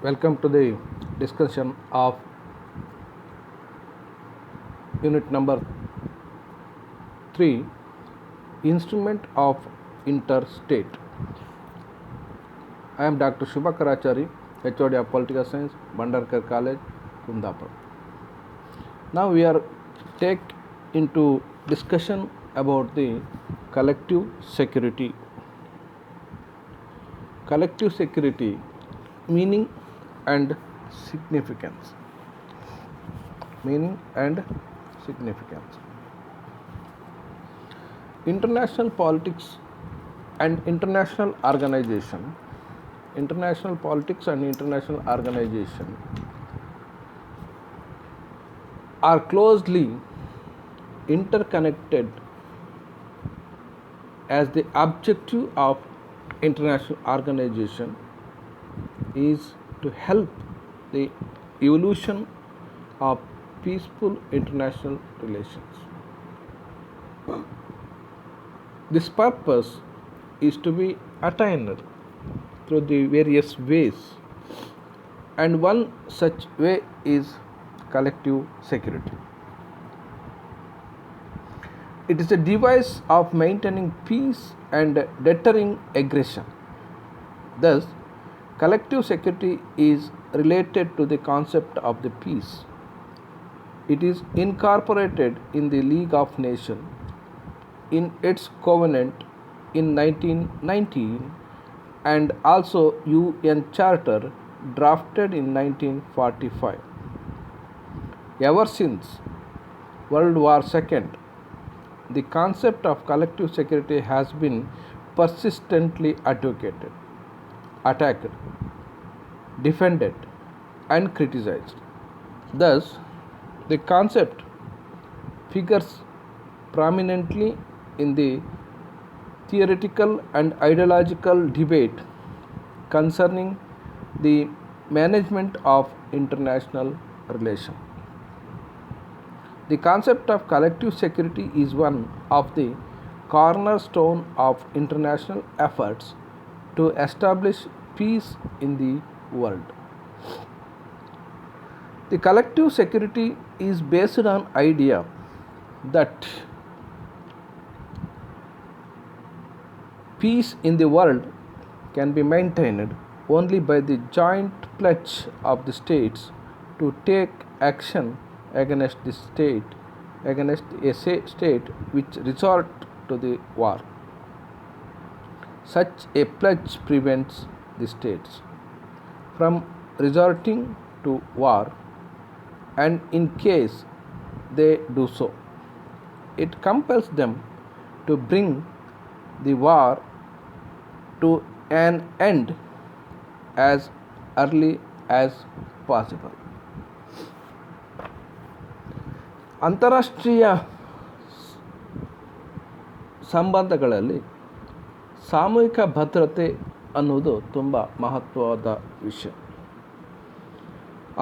Welcome to the discussion of unit number 3, Instrument of Interstate. I am Dr. Shubhakar Achari, HOD of Political Science, Bhandarkar College, Kundapur. Now we are take into discussion about the collective security. Collective security, meaning and significance. Meaning and significance. International politics and international organization. International politics and international organization are closely interconnected, as the objective of international organization is to help the evolution of peaceful international relations. This purpose is to be attained through the various ways, and one such way is collective security. It is a device of maintaining peace and deterring aggression. Thus, collective security is related to the concept of the peace. It is incorporated in the League of Nations in its covenant in 1919 and also UN Charter drafted in 1945. Ever since World War II, the concept of collective security has been persistently advocated, attacked, defended, and criticized. Thus, the concept figures prominently in the theoretical and ideological debate concerning the management of international relations. The concept of collective security is one of the cornerstone of international efforts to establish peace in the world. The collective security is based on idea that peace in the world can be maintained only by the joint pledge of the states to take action against a state which resort to the war. Such a pledge prevents the states from resorting to war, and in case they do so, it compels them to bring the war to an end as early as possible. ಅಂತಾರಾಷ್ಟ್ರೀಯ ಸಂಬಂಧಗಳಲ್ಲಿ ಸಾಮೂಹಿಕ ಭದ್ರತೆ ಅನ್ನುವುದು ತುಂಬ ಮಹತ್ವವಾದ ವಿಷಯ.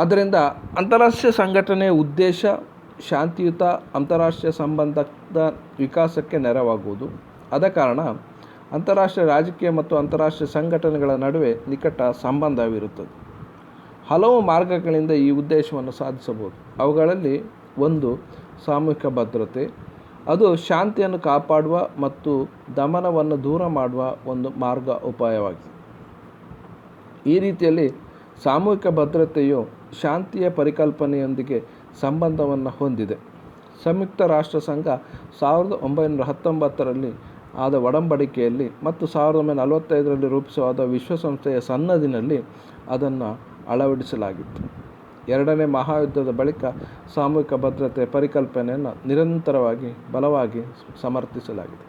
ಆದ್ದರಿಂದ ಅಂತಾರಾಷ್ಟ್ರೀಯ ಸಂಘಟನೆಯ ಉದ್ದೇಶ ಶಾಂತಿಯುತ ಅಂತಾರಾಷ್ಟ್ರೀಯ ಸಂಬಂಧದ ವಿಕಾಸಕ್ಕೆ ನೆರವಾಗುವುದು. ಆದ ಕಾರಣ ಅಂತಾರಾಷ್ಟ್ರೀಯ ರಾಜಕೀಯ ಮತ್ತು ಅಂತಾರಾಷ್ಟ್ರೀಯ ಸಂಘಟನೆಗಳ ನಡುವೆ ನಿಕಟ ಸಂಬಂಧವಿರುತ್ತದೆ. ಹಲವು ಮಾರ್ಗಗಳಿಂದ ಈ ಉದ್ದೇಶವನ್ನು ಸಾಧಿಸಬಹುದು. ಅವುಗಳಲ್ಲಿ ಒಂದು ಸಾಮೂಹಿಕ ಭದ್ರತೆ. ಅದು ಶಾಂತಿಯನ್ನು ಕಾಪಾಡುವ ಮತ್ತು ದಮನವನ್ನು ದೂರ ಮಾಡುವ ಒಂದು ಮಾರ್ಗ ಉಪಾಯವಾಗಿದೆ. ಈ ರೀತಿಯಲ್ಲಿ ಸಾಮೂಹಿಕ ಭದ್ರತೆಯು ಶಾಂತಿಯ ಪರಿಕಲ್ಪನೆಯೊಂದಿಗೆ ಸಂಬಂಧವನ್ನು ಹೊಂದಿದೆ. ಸಂಯುಕ್ತ ರಾಷ್ಟ್ರ ಸಂಘ 1919ರಲ್ಲಿ ಆದ ಒಡಂಬಡಿಕೆಯಲ್ಲಿ ಮತ್ತು 1945ರಲ್ಲಿ ರೂಪಿಸಲಾದ ವಿಶ್ವಸಂಸ್ಥೆಯ ಸನ್ನದಿನಲ್ಲಿ ಅದನ್ನು ಅಳವಡಿಸಲಾಗಿತ್ತು. ಎರಡನೇ ಮಹಾಯುದ್ಧದ ಬಳಿಕ ಸಾಮೂಹಿಕ ಭದ್ರತೆಯ ಪರಿಕಲ್ಪನೆಯನ್ನು ನಿರಂತರವಾಗಿ ಬಲವಾಗಿ ಸಮರ್ಥಿಸಲಾಗಿದೆ.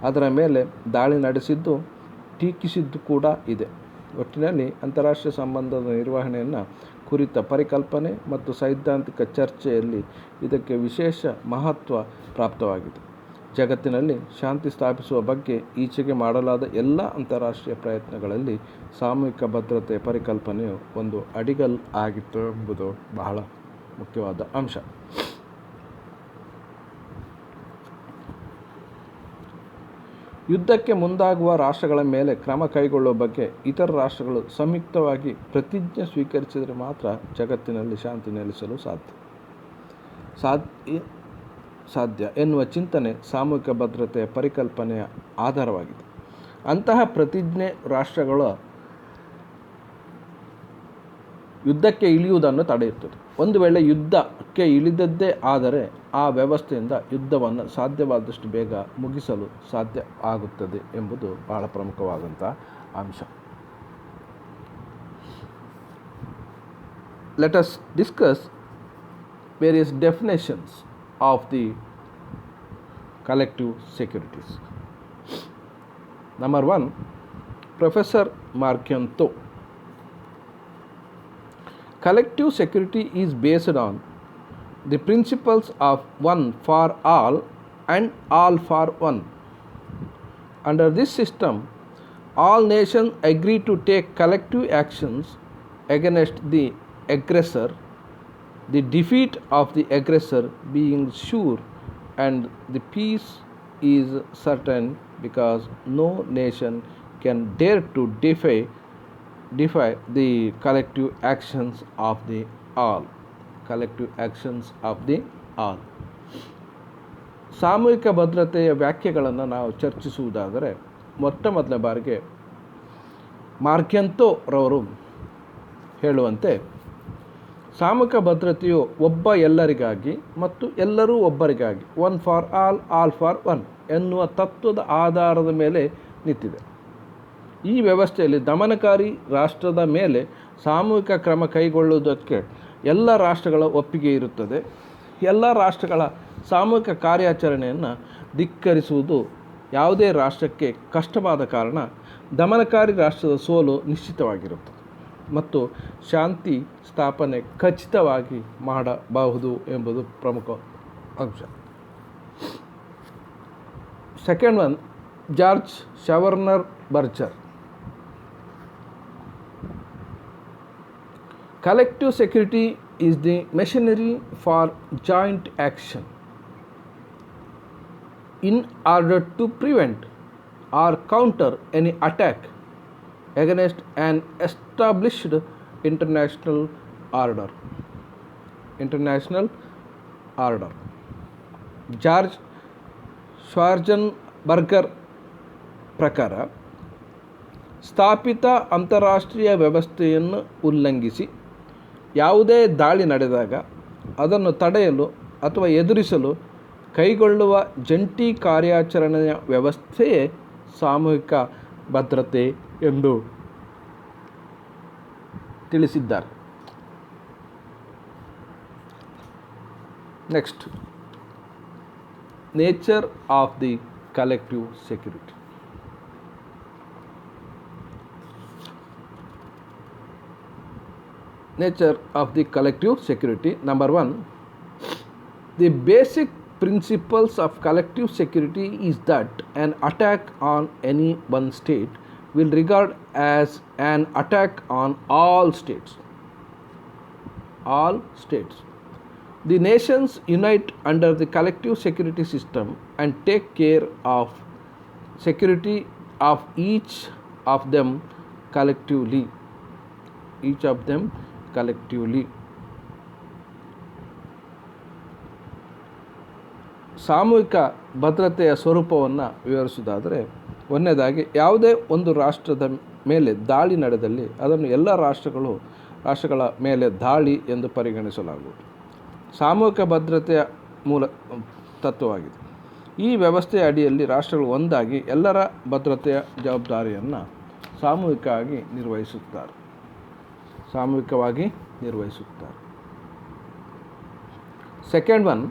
ಅದರ ಮೇಲೆ ದಾಳಿ ನಡೆಸಿದ್ದು, ಟೀಕಿಸಿದ್ದು ಕೂಡ ಇದೆ. ಒಟ್ಟಿನಲ್ಲಿ ಅಂತಾರಾಷ್ಟ್ರೀಯ ಸಂಬಂಧದ ನಿರ್ವಹಣೆಯನ್ನು ಕುರಿತ ಪರಿಕಲ್ಪನೆ ಮತ್ತು ಸೈದ್ಧಾಂತಿಕ ಚರ್ಚೆಯಲ್ಲಿ ಇದಕ್ಕೆ ವಿಶೇಷ ಮಹತ್ವ ಪ್ರಾಪ್ತವಾಗಿದೆ. ಜಗತ್ತಿನಲ್ಲಿ ಶಾಂತಿ ಸ್ಥಾಪಿಸುವ ಬಗ್ಗೆ ಈಚೆಗೆ ಮಾಡಲಾದ ಎಲ್ಲ ಅಂತಾರಾಷ್ಟ್ರೀಯ ಪ್ರಯತ್ನಗಳಲ್ಲಿ ಸಾಮೂಹಿಕ ಭದ್ರತೆಯ ಪರಿಕಲ್ಪನೆಯು ಒಂದು ಅಡಿಗಲ್ ಆಗಿತ್ತು ಎಂಬುದು ಬಹಳ ಮುಖ್ಯವಾದ ಅಂಶ. ಯುದ್ಧಕ್ಕೆ ಮುಂದಾಗುವ ರಾಷ್ಟ್ರಗಳ ಮೇಲೆ ಕ್ರಮ ಕೈಗೊಳ್ಳುವ ಬಗ್ಗೆ ಇತರ ರಾಷ್ಟ್ರಗಳು ಸಂಯುಕ್ತವಾಗಿ ಪ್ರತಿಜ್ಞೆ ಸ್ವೀಕರಿಸಿದರೆ ಮಾತ್ರ ಜಗತ್ತಿನಲ್ಲಿ ಶಾಂತಿ ನೆಲೆಸಲು ಸಾಧ್ಯ ಎನ್ನುವ ಚಿಂತನೆ ಸಾಮೂಹಿಕ ಭದ್ರತೆಯ ಪರಿಕಲ್ಪನೆಯ ಆಧಾರವಾಗಿದೆ. ಅಂತಹ ಪ್ರತಿಜ್ಞೆ ರಾಷ್ಟ್ರಗಳ ಯುದ್ಧಕ್ಕೆ ಇಳಿಯುವುದನ್ನು ತಡೆಯುತ್ತದೆ. ಒಂದು ವೇಳೆ ಯುದ್ಧಕ್ಕೆ ಇಳಿದದ್ದೇ ಆದರೆ ಆ ವ್ಯವಸ್ಥೆಯಿಂದ ಯುದ್ಧವನ್ನು ಸಾಧ್ಯವಾದಷ್ಟು ಬೇಗ ಮುಗಿಸಲು ಸಾಧ್ಯ ಆಗುತ್ತದೆ ಎಂಬುದು ಬಹಳ ಪ್ರಮುಖವಾದಂಥ ಅಂಶ. Let us discuss various definitions of the collective securities. Number 1, Professor Marchianto. Collective security is based on the principles of one for all and all for one. Under this system, all nations agree to take collective actions against the aggressor, the defeat of the aggressor being sure and the peace is certain, because no nation can dare to defy the collective actions of the all. Collective actions of the all. ಸಾಮೂಹಿಕ ಭದ್ರತೆಯ ವ್ಯಾಖ್ಯೆಗಳನ್ನು ನಾವು ಚರ್ಚಿಸುವುದಾದರೆ ಮೊದಲ ಬಾರಿಗೆ ಮಾರ್ಕ್ಯಂತೋ ರವರು ಹೇಳುವಂತೆ ಸಾಮೂಹಿಕ ಭದ್ರತೆಯು ಒಬ್ಬ ಎಲ್ಲರಿಗಾಗಿ ಮತ್ತು ಎಲ್ಲರೂ ಒಬ್ಬರಿಗಾಗಿ, one for all for one ಎನ್ನುವ ತತ್ವದ ಆಧಾರದ ಮೇಲೆ ನಿಂತಿದೆ. ಈ ವ್ಯವಸ್ಥೆಯಲ್ಲಿ ದಮನಕಾರಿ ರಾಷ್ಟ್ರದ ಮೇಲೆ ಸಾಮೂಹಿಕ ಕ್ರಮ ಕೈಗೊಳ್ಳುವುದಕ್ಕೆ ಎಲ್ಲ ರಾಷ್ಟ್ರಗಳ ಒಪ್ಪಿಗೆ ಇರುತ್ತದೆ. ಎಲ್ಲ ರಾಷ್ಟ್ರಗಳ ಸಾಮೂಹಿಕ ಕಾರ್ಯಾಚರಣೆಯನ್ನು ಧಿಕ್ಕರಿಸುವುದು ಯಾವುದೇ ರಾಷ್ಟ್ರಕ್ಕೆ ಕಷ್ಟವಾದ ಕಾರಣ ದಮನಕಾರಿ ರಾಷ್ಟ್ರದ ಸೋಲು ನಿಶ್ಚಿತವಾಗಿರುತ್ತದೆ ಮತ್ತು ಶಾಂತಿ ಸ್ಥಾಪನೆ ಖಚಿತವಾಗಿ ಮಾಡಬಹುದು ಎಂಬುದು ಪ್ರಮುಖ ಅಂಶ. Second one, George Schwarzenberger. Collective security is the machinery for joint action in order to prevent or counter any attack against an established international order. George Schwarzenberger ಪ್ರಕಾರ ಸ್ಥಾಪಿತ ಅಂತಾರಾಷ್ಟ್ರೀಯ ವ್ಯವಸ್ಥೆಯನ್ನು ಉಲ್ಲಂಘಿಸಿ ಯಾವುದೇ ದಾಳಿ ನಡೆದಾಗ ಅದನ್ನು ತಡೆಯಲು ಅಥವಾ ಎದುರಿಸಲು ಕೈಗೊಳ್ಳುವ ಜಂಟಿ ಕಾರ್ಯಾಚರಣೆಯ ವ್ಯವಸ್ಥೆಯೇ ಸಾಮೂಹಿಕ ಭದ್ರತೆ ಎಂದು ತಿಳಿಸಿದ್ದಾರೆ. Next, nature of the collective security. Nature of the collective security. Number 1, the basic principles of collective security is that an attack on any one state will regard as an attack on all states. The nations unite under the collective security system and take care of security of each of them collectively. ಸಾಮೂಹಿಕ ಭದ್ರತೆಯ ಸ್ವರೂಪವನ್ನು ವಿವರಿಸುವುದಾದರೆ, ಒಂದನೇದಾಗಿ ಯಾವುದೇ ಒಂದು ರಾಷ್ಟ್ರದ ಮೇಲೆ ದಾಳಿ ನಡೆದಲ್ಲಿ ಅದನ್ನು ಎಲ್ಲ ರಾಷ್ಟ್ರಗಳ ಮೇಲೆ ದಾಳಿ ಎಂದು ಪರಿಗಣಿಸಲಾಗುವುದು. ಸಾಮೂಹಿಕ ಭದ್ರತೆಯ ಮೂಲ ತತ್ವವಾಗಿದೆ. ಈ ವ್ಯವಸ್ಥೆಯ ಅಡಿಯಲ್ಲಿ ರಾಷ್ಟ್ರಗಳು ಒಂದಾಗಿ ಎಲ್ಲರ ಭದ್ರತೆಯ ಜವಾಬ್ದಾರಿಯನ್ನು ಸಾಮೂಹಿಕವಾಗಿ ನಿರ್ವಹಿಸುತ್ತಾರೆ. Second one,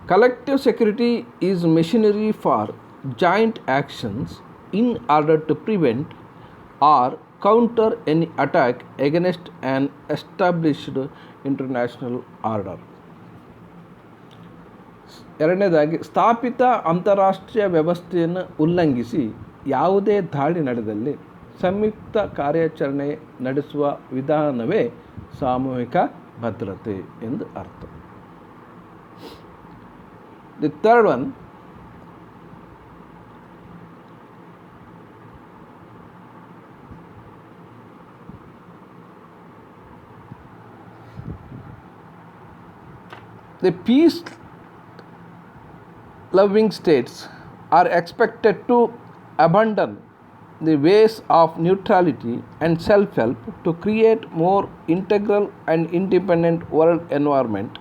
collective security is machinery for joint actions in order to prevent or counter any attack against an established international order. ಎರಡನೇದಾಗಿ, ಸ್ಥಾಪಿತ ಅಂತಾರಾಷ್ಟ್ರೀಯ ವ್ಯವಸ್ಥೆಯನ್ನು ಉಲ್ಲಂಘಿಸಿ ಯಾವುದೇ ದಾಳಿ ನಡೆದಲ್ಲಿ ಸಂಯುಕ್ತ ಕಾರ್ಯಾಚರಣೆ ನಡೆಸುವ ವಿಧಾನವೇ ಸಾಮೂಹಿಕ ಭದ್ರತೆ ಎಂದು ಅರ್ಥ. The third one, the peace loving states are expected to abandon the ways of neutrality and self-help to create more integral and independent world environment.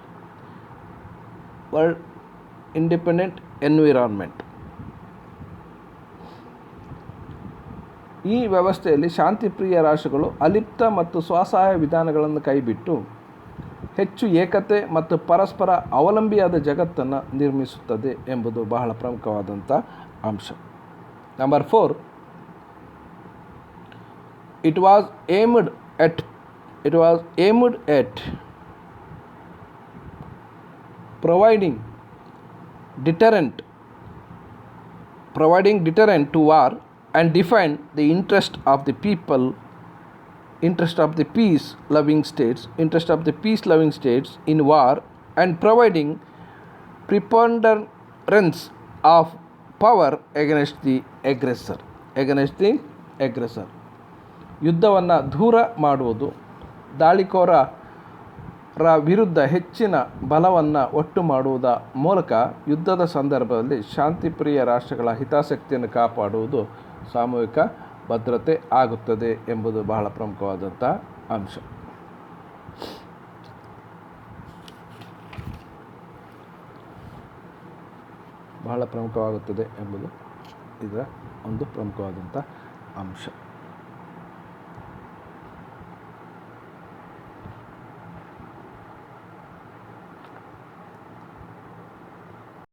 ಈ ವ್ಯವಸ್ಥೆಯಲ್ಲಿ ಶಾಂತಿಪ್ರಿಯ ರಾಷ್ಟ್ರಗಳು ಅಲಿಪ್ತ ಮತ್ತು ಸ್ವಸಹಾಯ ವಿಧಾನಗಳನ್ನು ಕೈಬಿಟ್ಟು ಹೆಚ್ಚು ಏಕತೆ ಮತ್ತು ಪರಸ್ಪರ ಅವಲಂಬಿಯಾದ ಜಗತ್ತನ್ನು ನಿರ್ಮಿಸುತ್ತದೆ ಎಂಬುದು ಬಹಳ ಪ್ರಮುಖವಾದಂಥ ಅಂಶ. Number 4, it was aimed at providing deterrent to war and defend the interest of the peace loving states in war, and providing preponderance of power against the aggressor. ಯುದ್ಧವನ್ನು ದೂರ ಮಾಡುವುದು, ದಾಳಿಕೋರರ ವಿರುದ್ಧ ಹೆಚ್ಚಿನ ಬಲವನ್ನು ಒಟ್ಟು ಮಾಡುವುದರ ಮೂಲಕ ಯುದ್ಧದ ಸಂದರ್ಭದಲ್ಲಿ ಶಾಂತಿಪ್ರಿಯ ರಾಷ್ಟ್ರಗಳ ಹಿತಾಸಕ್ತಿಯನ್ನು ಕಾಪಾಡುವುದು ಸಾಮೂಹಿಕ ಭದ್ರತೆ ಆಗುತ್ತದೆ ಎಂಬುದು ಬಹಳ ಪ್ರಮುಖವಾದಂಥ ಅಂಶ. ಬಹಳ ಪ್ರಮುಖವಾಗುತ್ತದೆ ಎಂಬುದು ಇದರ ಒಂದು ಪ್ರಮುಖವಾದಂಥ ಅಂಶ.